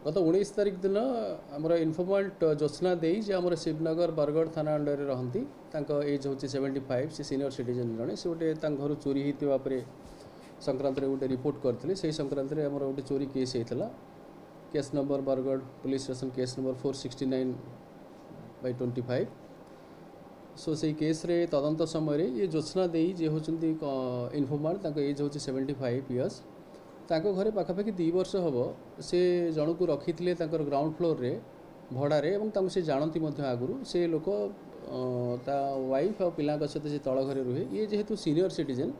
गत 19 तारिख दिन आमर इनफर्माट ज्योत्ना दे आमर शिवनगर बरगढ़ थाना अंडर रहती एज हूँ 75 से सीनियर सिटीजन जड़े से गोटे घर चोरी होता संक्रांत गोटे रिपोर्ट करते से संक्रांत में आमर गोटे चोरी केस होता case number Bargarh police station case number 469/25। सो से केस रे तदंत समय ये ज्योत्ना दे जे होती इनफर्माट एज हूँ 75 इयर्स घरे पाखापाखि 2 वर्ष हम से जन को रखी थे ग्राउंड फ्लोर रे भड़ारे से जानती आगुरी से लोक ता वाइफ और पिला सहित से तल घरे रुहे ये जेहेतु सीनियर सिटीजन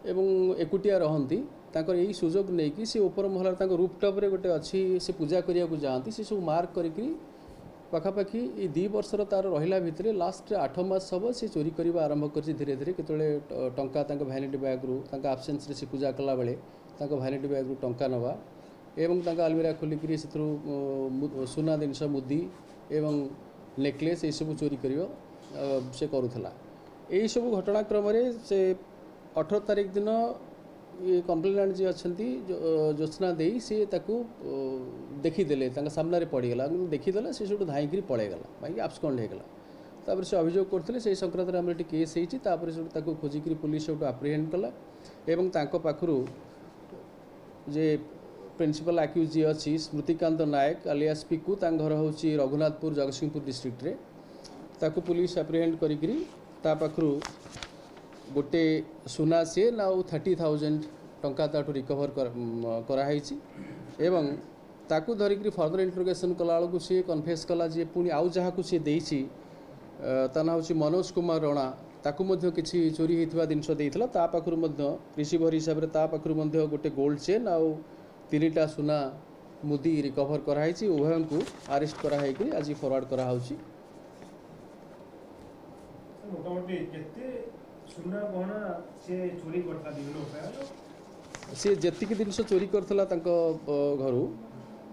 एवं एकुटिया रहती यही सुजोग नहीं कि सी ऊपर महलार रूपटप रे गोटे अच्छी से पूजा करने को जाती से सब मार्क करी पाखापाखि 2 वर्षर तार रहा भितर लास्ट 8 मास हम से चोरी करने आरंभ कर धीरे धीरे केतले टंका भैनिटी बैग रू आबसेन्स से पूजा कला बेले भैनिटी बैग रू टंका नवा एवं आलमीरा खोलिक सुना जिनस मुदी एवं नेकलेस ये सब चोरी कर से करूला। यही सब घटनाक्रम से 18 तारिख दिन ये कंप्लेनेंट जी अच्छा ज्योत्ना दे सी देखीदे सामने पड़गला देखीदे से सब धाई पलैगला बाकी आब्सकंड होगला तापर से अभियोग करते से संक्रांत में आम केस होता खोजिक पुलिस सब आप्रिहेंड कला एवं पाखु जे प्रिंसिपल आक्यूज जी अच्छी स्मृतिकांत नायक आलियास पिकू घर हूँ रघुनाथपुर जगतसिंहपुर डिस्ट्रिक्ट रे ताकू पुलिस आप्रिहेंड करी गोटे सुना चेन आउ 30,000 टंका ताठू रिकवर कराई एवं ताकू धरिक फर्दर इंटरोगेशन कला बेलू सी कन्फेस कला जे पुणी आउ जहाँ सी देसी ता ना हूँ मनोज कुमार रणा ताकू किसी चोरी होता जिनस देता पाखु रिसीवर हिसाब से पाखु गोटे गोल्ड चेन आउ 3टा सुना मुदी रिकवर कराई उभय को अरेस्ट कराई आज फरवर्ड कराऊँ। सी जी जिनस चोरी करता घर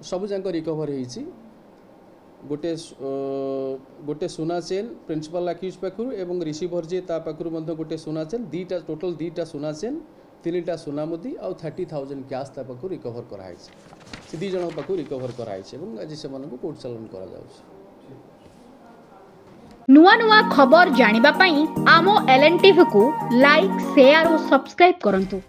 सब जाक रिकवर हो गोटे गोटे सुना चेन प्रिंसिपल आक्यूज पाखु एवं रिसीवर जी पाखु गोटे सुना चेन टोटल 2टा सुना चेन 3टा सुना मुदी आउ 30,000 कैश पाखु रिकवर कराई से 2 जन पाखु रिकवर कराई आज से कोर्ट चालान करा नुआ नुआ खबर जानिबा पई आमो एलएन टीवी को लाइक शेयर और सब्सक्राइब करंतु।